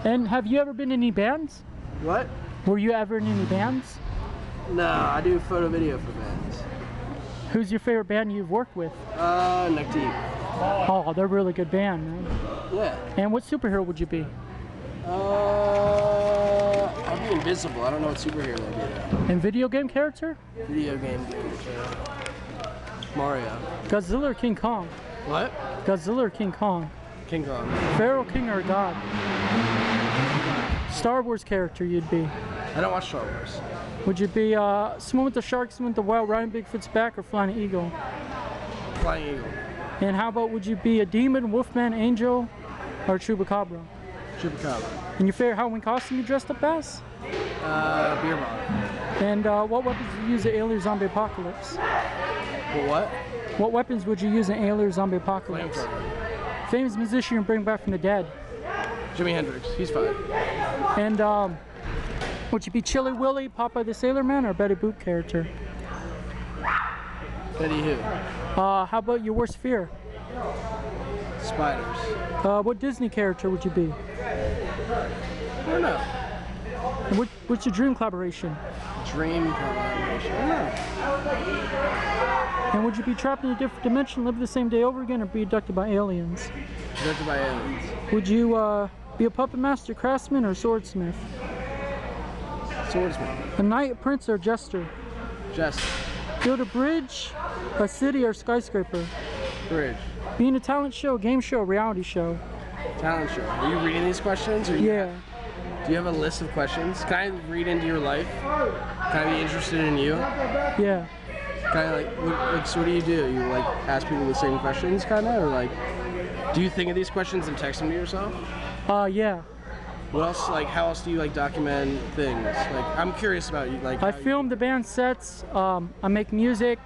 And have you ever been in any bands? What? Were you ever in any bands? No, I do photo video for bands. Who's your favorite band you've worked with? Nite. Oh, they're a really good band, man. Yeah. And what superhero would you be? I'd be invisible. I don't know what superhero they'd be though. And video game character? Video game character. Mario. Godzilla or King Kong? What? Godzilla or King Kong? King Kong. Pharaoh, king, or god? Star Wars character you'd be? I don't watch Star Wars. Would you be swim with the shark, swim with the whale, riding Bigfoot's back, or flying eagle? Flying eagle. And how about would you be a demon, wolfman, angel, or chupacabra? Chupacabra. And your favorite Halloween costume you dressed up as? Beer bong. And what weapons would you use in alien zombie apocalypse? What? What weapons would you use in alien zombie apocalypse? Flamethrower. Famous musician you bring back from the dead? Jimi Hendrix. He's fine. And would you be Chili Willy, Popeye the Sailor Man, or Betty Boop character? Betty who? How about your worst fear? Spiders. What Disney character would you be? I don't know. And what's your dream collaboration? Dream collaboration. I don't know. And would you be trapped in a different dimension, live the same day over again, or be abducted by aliens? Abducted by aliens. Would you be a puppet master, craftsman, or swordsmith? Swordsman. A knight, a prince, or a jester? Jester. Build a bridge, a city, or skyscraper? Bridge. Be in a talent show, game show, reality show? Talent show. Are you reading these questions? Or Yeah. Do you have a list of questions? Can I read into your life? Can I be interested in you? Yeah. Kind of so what do? You like ask people the same questions, kind of, or like, do you think of these questions and text them to yourself? Yeah. What else? Like, how else do you like document things? Like, I'm curious about you. Like, I film the band sets. I make music.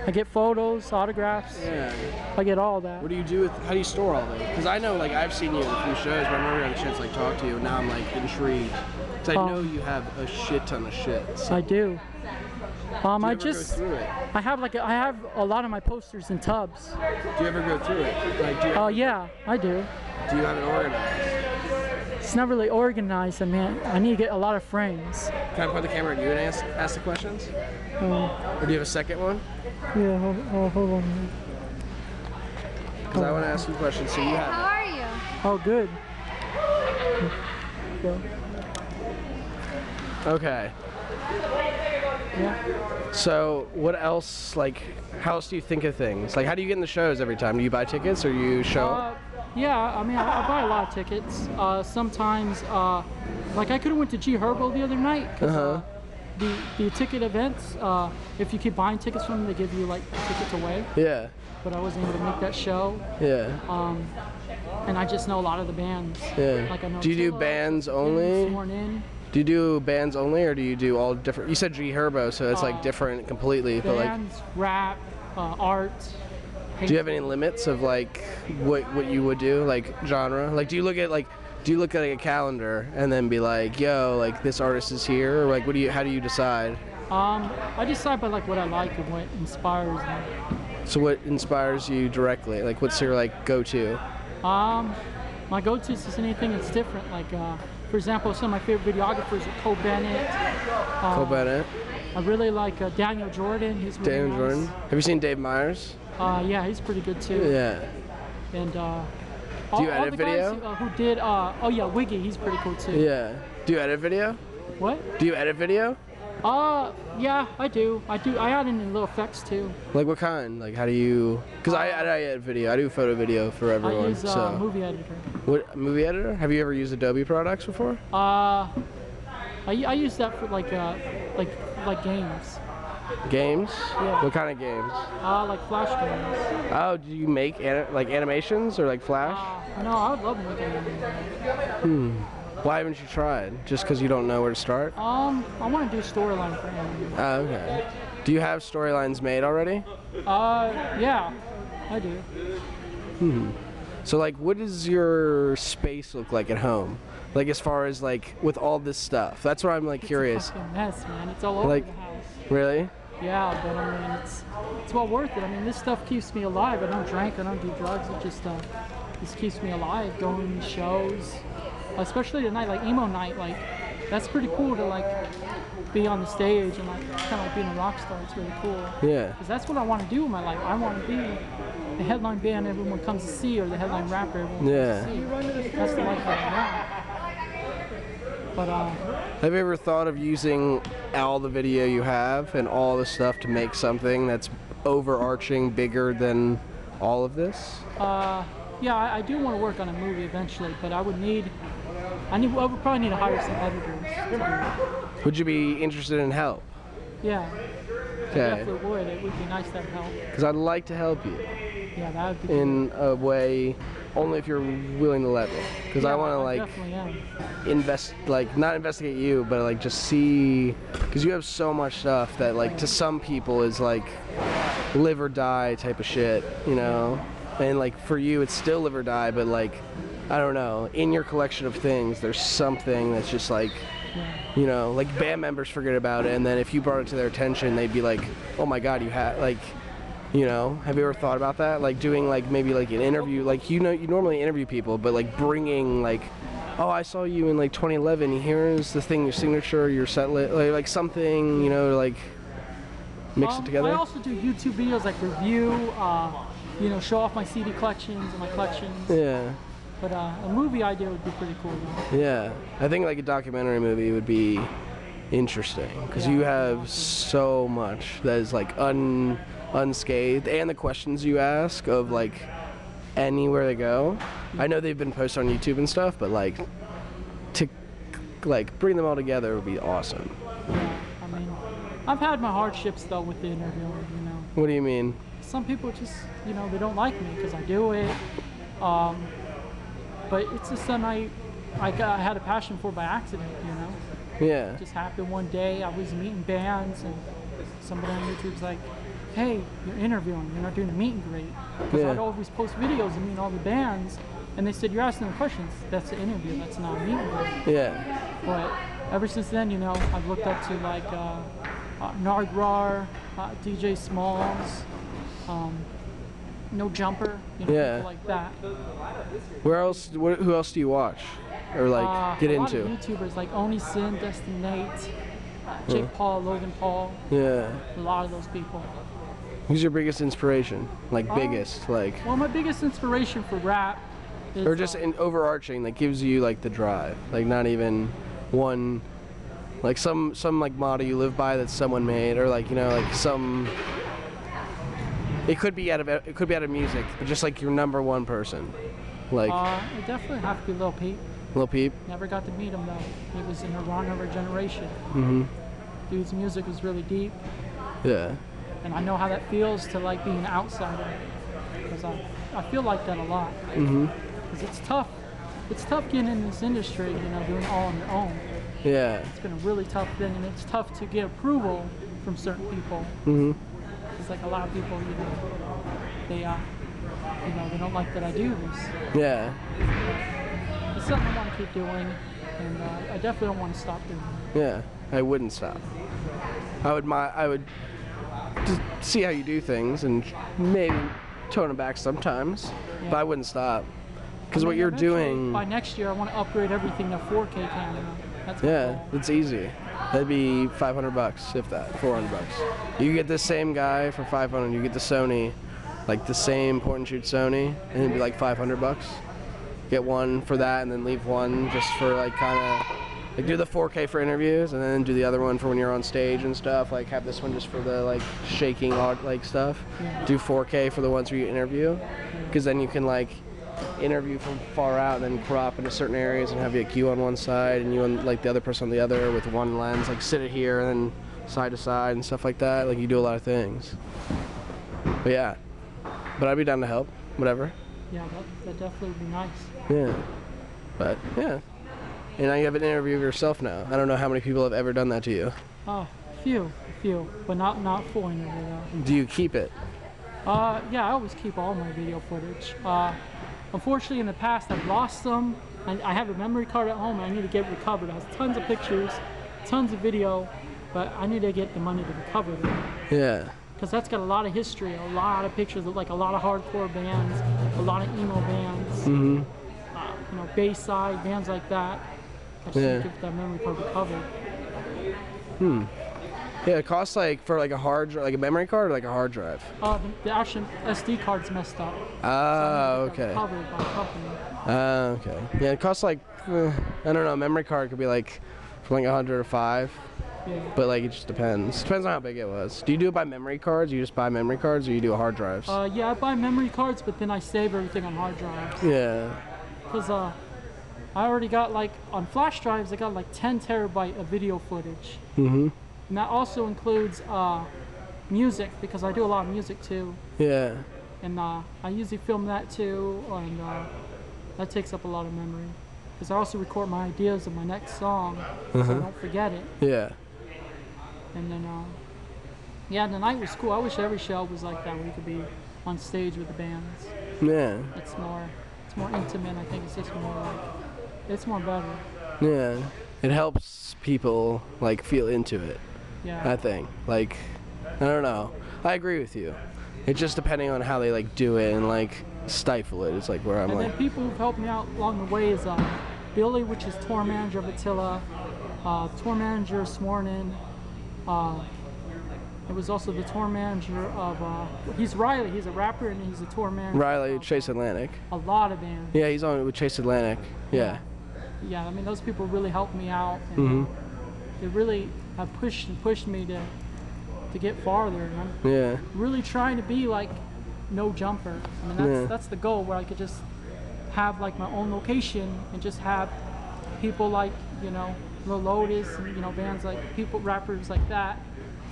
I get photos, autographs. Yeah. I get all that. What do you do with? How do you store all that? Because I know, like, I've seen you in a few shows, but I've never had a chance to like talk to you. And now I'm like intrigued. Because I know you have a shit ton of shit. So. I do. Do you I ever just go through it? I have a lot of my posters in tubs. Do you ever go through it? Like, do you? Yeah, I do. Do you have it organized? It's not really organized. I mean, I need to get a lot of frames. Can I point the camera at you and ask the questions? Or do you have a second one? Yeah, hold on. Because I want to ask you questions, so you have. How are you? Oh, good. Okay. Yeah. So, what else? Like, how else do you think of things? Like, how do you get in the shows every time? Do you buy tickets or you show up? Yeah, I mean, I buy a lot of tickets. Sometimes, like I could have went to G Herbo the other night because the ticket events, if you keep buying tickets from them, they give you like tickets away. Yeah. But I wasn't able to make that show. Yeah. And I just know a lot of the bands. Yeah. Like I know do you do Tilla, bands only? Sworn In. Do you do bands only, or do you do all different? You said G Herbo, so it's like different completely. But like, Bands, rap, art. do you have any limits of like what you would do, like genre? Like, do you look at like a calendar and then be like, yo, like this artist is here, or like how do you decide? I decide by like what I like and what inspires me. So what inspires you directly? Like, what's your like go-to? My go-to is just anything that's different. Like, for example, some of my favorite videographers are Cole Bennett. Cole Bennett. I really like Daniel Jordan. He's really Daniel nice. Jordan. Have you seen Dave Myers? Yeah, he's pretty good too. Yeah. And do you all edit the video? guys who did, oh yeah, Wiggy, he's pretty cool too. Yeah. Do you edit video? What? Do you edit video? Yeah, I do. I add in little effects too. Like what kind? Like how do you? Because I edit video. I do photo video for everyone. I use so. movie editor. What movie editor? Have you ever used Adobe products before? I use that for like games. Games? Yeah. What kind of games? Like Flash games. Oh, do you make like animations or like Flash? No, I would love making animations. Why haven't you tried? Just because you don't know where to start? I want to do a storyline for anime. Oh, okay. Do you have storylines made already? Yeah, I do. So like, what does your space look like at home? Like as far as like with all this stuff. That's where I'm like curious. It's a fucking mess, man. It's all over Like, the house. Really? Yeah, but I mean, it's well worth it. I mean, this stuff keeps me alive. I don't drink, I don't do drugs. It just keeps me alive. Going to shows, especially tonight, like Emo Nite, like that's pretty cool to like be on the stage and like kind of like being a rock star. It's really cool. Yeah. Because that's what I want to do in my life. I want to be the headline band everyone comes to see, or the headline rapper everyone comes to see. That's the life that I want. But have you ever thought of using all the video you have and all the stuff to make something that's overarching, bigger than all of this? Yeah, I do want to work on a movie eventually, but I would probably need to hire some editors to do it. Would you be interested in help? Yeah. Okay. I definitely would. It would be nice to have help. Because I'd like to help you. Yeah, that would be in a way, only if you're willing to let me. Because yeah, I want to like not investigate you, but like just see, because you have so much stuff that like to some people is like live or die type of shit, you know. And like for you, it's still live or die, but like I don't know, in your collection of things, there's something that's just like, you know, like band members forget about it, and then if you brought it to their attention, they'd be like, oh my god, you had like. You know, have you ever thought about that? Like doing like maybe like an interview, like you know, you normally interview people, but like bringing like, oh, I saw you in like 2011. Here's the thing, your signature, your set list, like something, you know, to like mix it together. I also do YouTube videos like review, you know, show off my CD collections and my collections. Yeah. But a movie idea would be pretty cool though. Yeah, I think like a documentary movie would be interesting because you have so much that is like unscathed, and the questions you ask of like anywhere they go. I know they've been posted on YouTube and stuff, but like to like bring them all together would be awesome. Yeah, I mean, I've had my hardships though with the interviewing, you know. What do you mean? Some people just, you know, they don't like me because I do it. But it's just something I had a passion for by accident, you know. Yeah. It just happened one day. I was meeting bands, and somebody on YouTube's like, hey, you're interviewing, you're not doing a meet and greet. Because I'd always post videos of meeting all the bands, and they said, you're asking them questions. That's an interview, that's not a meet and greet. Yeah. But ever since then, you know, I've looked up to like Nargrar, DJ Smalls, No Jumper, you know, people like that. Where else? Who else do you watch, or like get into? A lot of YouTubers like Oni Sin, Destin Nate, Jake Paul, Logan Paul. Yeah. A lot of those people. Who's your biggest inspiration? Like biggest, like. Well, my biggest inspiration for rap is, or just in overarching that gives you like the drive, like not even one, like some like motto you live by that someone made, or like, you know, like some. It could be out of music, but just like your number one person, like. It definitely have to be Lil Peep. Lil Peep. Never got to meet him though. He was in Nirvana of our generation. Mm-hmm. Dude's music was really deep. Yeah. And I know how that feels to like be an outsider, because I feel like that a lot. Mm-hmm. Because it's tough. It's tough getting in this industry, you know, doing it all on your own. Yeah. It's been a really tough thing, and it's tough to get approval from certain people. Mm-hmm. It's like a lot of people, you know, they they don't like that I do this. Yeah. But it's something I want to keep doing, and I definitely don't want to stop doing it. Yeah, I wouldn't stop. I would just see how you do things and maybe tone it back sometimes, but I wouldn't stop. Because what you're doing. By next year, I want to upgrade everything to 4K camera. That's it's easy. That'd be $500, if that, $400. You get the same guy for $500. You get the Sony, like the same point and shoot Sony, and it'd be like $500. Get one for that, and then leave one just for like kind of like do the 4K for interviews, and then do the other one for when you're on stage and stuff. Like have this one just for the like shaking like stuff. Do 4K for the ones where you interview, because then you can like interview from far out and then crop into certain areas and have like you on one side and you on like the other person on the other with one lens, like sit it here and then side to side and stuff like that. Like you do a lot of things. But yeah, but I'd be down to help, whatever. Yeah, that definitely would be nice. Yeah, but yeah. And now you have an interview of yourself now. I don't know how many people have ever done that to you. Oh, a few, but not full interview though. Do you keep it? Yeah, I always keep all my video footage. Unfortunately, in the past, I've lost them. I have a memory card at home, and I need to get it recovered. It has tons of pictures, tons of video, but I need to get the money to recover them. Yeah. Because that's got a lot of history, a lot of pictures of like a lot of hardcore bands, a lot of emo bands. Mm-hmm. Bayside, bands like that. I just Yeah. think if that memory card would cover. Yeah, it costs like for like a like a memory card or like a hard drive. The actual SD card's messed up. Oh, So I need to get that okay. covered by a company. Okay. Yeah, it costs like I don't know. A memory card could be like from like 100 or 5, Yeah. but like it just depends. Depends on how big it was. Do you do it by memory cards? You just buy memory cards, or you do hard drives? Yeah, I buy memory cards, but then I save everything on hard drives. Yeah. Because I already got on flash drives, I got like 10 terabyte of video footage. Mhm. And that also includes music, because I do a lot of music too. Yeah. And I usually film that too, and that takes up a lot of memory. Because I also record my ideas of my next song, so I don't forget it. Yeah. And then, yeah, the night was cool. I wish every show was like that, where you could be on stage with the bands. Yeah. It's more intimate. I think it's just more it's more better. Yeah. It helps people like feel into it. Yeah. I think. Like, I don't know. I agree with you. It's just depending on how they like do it and like stifle it. It's like where I'm And like. then people who've helped me out along the way is Billy, which is tour manager of Attila, tour manager of Swornin. It was also the tour manager of he's Riley. He's a rapper and he's a tour manager. Riley, of, Chase Atlantic. A lot of bands. Yeah, he's on with Chase Atlantic. Yeah. Yeah, I mean those people really helped me out. And, they really have pushed me to get farther. And I'm Yeah. really trying to be like no jumper. I mean that's the goal, where I could just have like my own location and just have people like Lil Lotus and bands like rappers like that,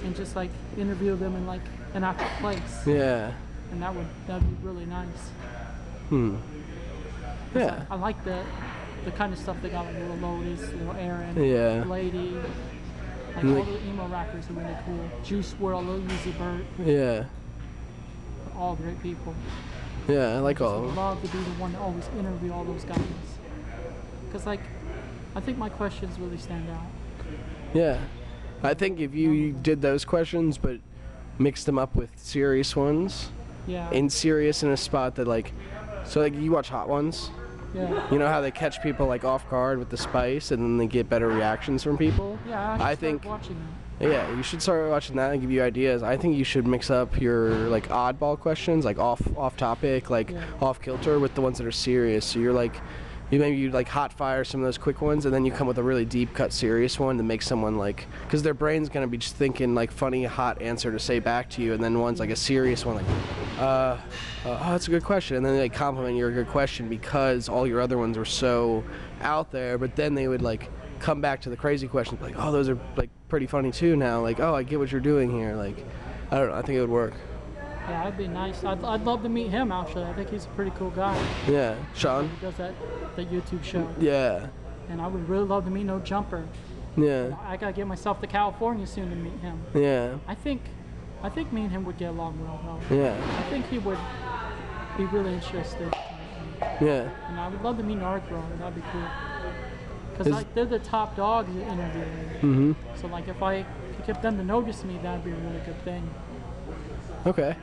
and just like interview them in like an actual place. Yeah. And that'd be really nice. Yeah. I like the kind of stuff they got, like Lil Lotus, Lil Aaron, Yeah. Lady, like all the emo rappers are really cool. Juice WRLD, Lil Uzi Vert, Yeah. all great people. Yeah, I like all I of would them. love to be the one to always interview all those guys. Because I think my questions really stand out. Yeah. I think if you did those questions but mixed them up with serious ones, Yeah. and serious in a spot that like, so like you watch Hot Ones, Yeah. you know how they catch people like off guard with the spice and then they get better reactions from people? Yeah, I I think- think watching them. Yeah, you should start watching that and give you ideas. I think you should mix up your like oddball questions, like off topic, like off kilter, with the ones that are serious. So you're like, you like hot fire some of those quick ones, and then you come with a really deep cut serious one that makes someone like, because their brain's gonna be just thinking like funny hot answer to say back to you, and then one's like a serious one, like, oh, that's a good question, and then they like, compliment your good question because all your other ones were so out there, but then they would like come back to the crazy questions, like, oh, those are like pretty funny too now, like, oh, I get what you're doing here, like, I don't know, I think it would work. Yeah, that'd be nice. I'd love to meet him, actually. I think he's a pretty cool guy. Yeah, Sean. He does that YouTube show. Yeah. And I would really love to meet No Jumper. Yeah. I gotta get myself to California soon to meet him. Yeah. I think me and him would get along well, though. Yeah. I think he would be really interested. Yeah. And I would love to meet Narcro. That'd be cool. Because Is- like they're the top dogs in interviewing. So like if I could get them to notice me, that'd be a really good thing. Okay.